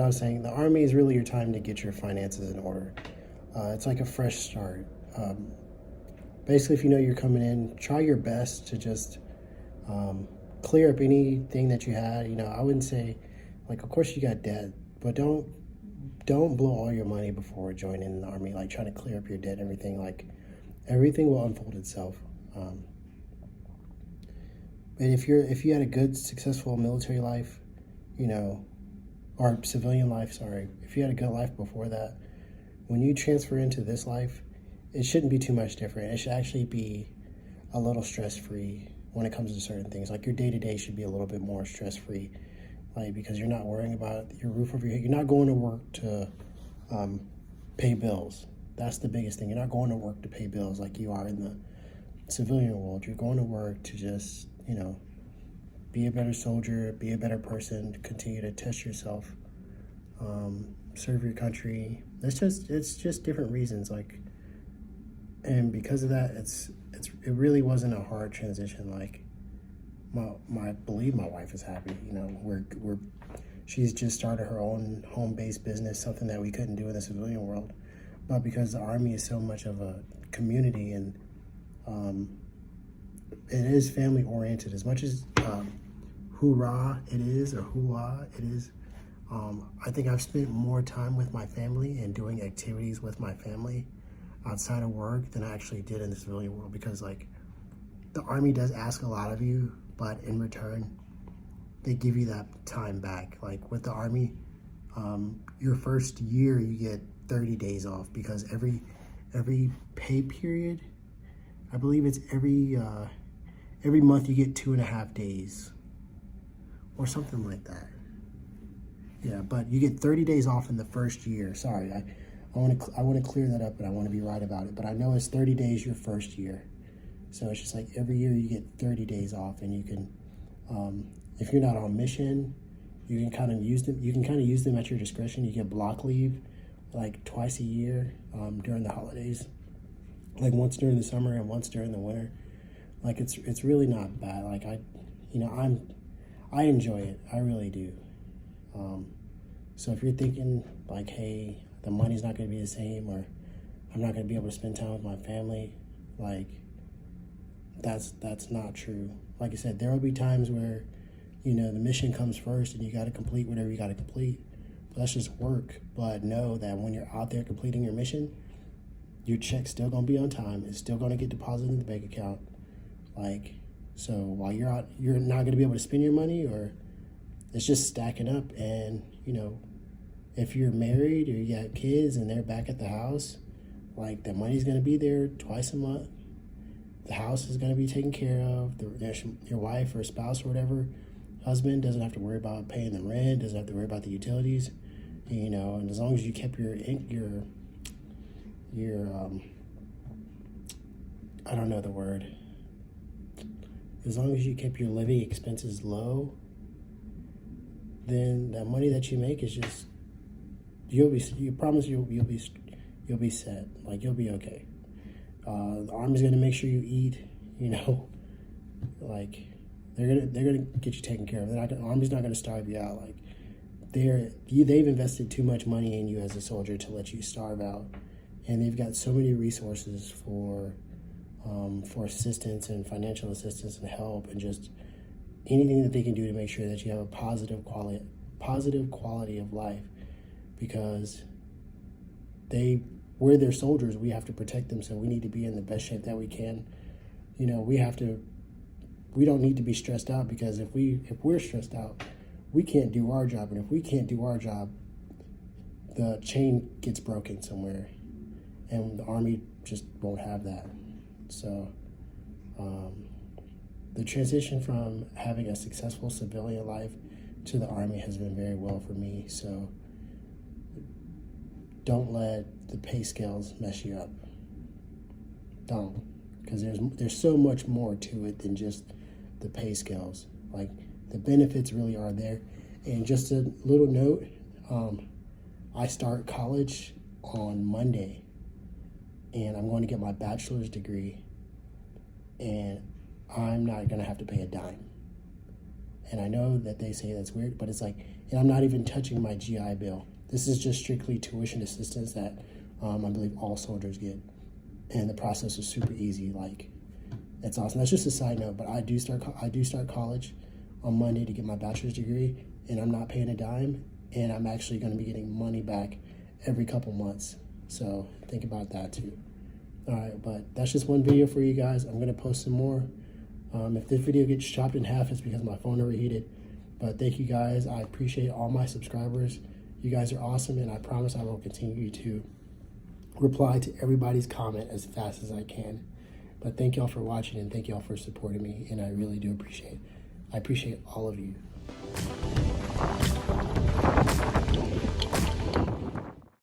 what I was saying, the Army is really your time to get your finances in order. It's like a fresh start. Basically, if you know you're coming in, try your best to just um, clear up anything that you had. I wouldn't say, like, of course you got debt, but don't blow all your money before joining the Army. Like, trying to clear up your debt and everything. Like, everything will unfold itself. Um, and if you had a good, successful military life, you know, or civilian life, sorry, if you had a good life before that, when you transfer into this life, it shouldn't be too much different. It should actually be a little stress free when it comes to certain things. Like, your day to day should be a little bit more stress free, like, because you're not worrying about your roof over your head. You're not going to work to um, pay bills. That's the biggest thing. You're not going to work to pay bills like you are in the civilian world. You're going to work to just, be a better soldier, be a better person, continue to test yourself, serve your country. It's just different reasons. Like, and because of that, it really wasn't a hard transition. Like, I believe my wife is happy. She's just started her own home-based business, something that we couldn't do in the civilian world. But because the Army is so much of a community, and it is family oriented, as much as hoorah it is, or hoo-ah it is. I think I've spent more time with my family and doing activities with my family outside of work than I actually did in the civilian world, because, like, the Army does ask a lot of you, but in return, they give you that time back. Like, with the Army, your first year you get 30 days off, because every pay period, I believe it's every month you get 2.5 days or something like that. Yeah, but you get 30 days off in the first year. Sorry, I want to clear that up, and I want to be right about it. But I know it's 30 days your first year. So it's just like every year you get 30 days off, and you can, if you're not on mission, you can kind of use them. You can kind of use them at your discretion. You get block leave, like twice a year during the holidays, like once during the summer and once during the winter. Like, it's really not bad. Like, I enjoy it. I really do. So if you're thinking like, hey, the money's not going to be the same, or I'm not going to be able to spend time with my family, like, that's not true. Like I said, there will be times where, the mission comes first and you got to complete whatever you got to complete. But that's just work. But know that when you're out there completing your mission, your check's still going to be on time. It's still going to get deposited in the bank account. Like, so while you're out, you're not going to be able to spend your money, or it's just stacking up. And, if you're married or you got kids and they're back at the house, like, the money's going to be there twice a month. The house is going to be taken care of. Your wife or spouse or whatever, husband, doesn't have to worry about paying the rent, doesn't have to worry about the utilities, and as long as you kept your I don't know the word. As long as you kept your living expenses low, then that money that you make is just, you'll be set. Like, you'll be okay. The Army's gonna make sure you eat. Like, they're gonna get you taken care of. The Army's not gonna starve you out. Like, they've invested too much money in you as a soldier to let you starve out, and they've got so many resources for assistance and financial assistance and help, and just anything that they can do to make sure that you have a positive quality of life, because we're their soldiers. We have to protect them, so we need to be in the best shape that we can. We don't need to be stressed out, because if we're stressed out, we can't do our job, and if we can't do our job, the chain gets broken somewhere, and the Army just won't have that. So the transition from having a successful civilian life to the Army has been very well for me. So don't let the pay scales mess you up. Don't, because there's so much more to it than just the pay scales. Like, the benefits really are there. And just a little note, I start college on Monday, and I'm going to get my bachelor's degree, and I'm not going to have to pay a dime. And I know that they say that's weird, but it's like, and I'm not even touching my GI Bill. This is just strictly tuition assistance that I believe all soldiers get. And the process is super easy. Like, it's awesome. That's just a side note, but I do start college on Monday to get my bachelor's degree, and I'm not paying a dime, and I'm actually going to be getting money back every couple months. So think about that too. All right, but that's just one video for you guys. I'm going to post some more. If this video gets chopped in half, it's because my phone overheated. But thank you guys. I appreciate all my subscribers. You guys are awesome, and I promise I will continue to reply to everybody's comment as fast as I can. But thank y'all for watching, and thank y'all for supporting me, and I really do appreciate it. I appreciate all of you.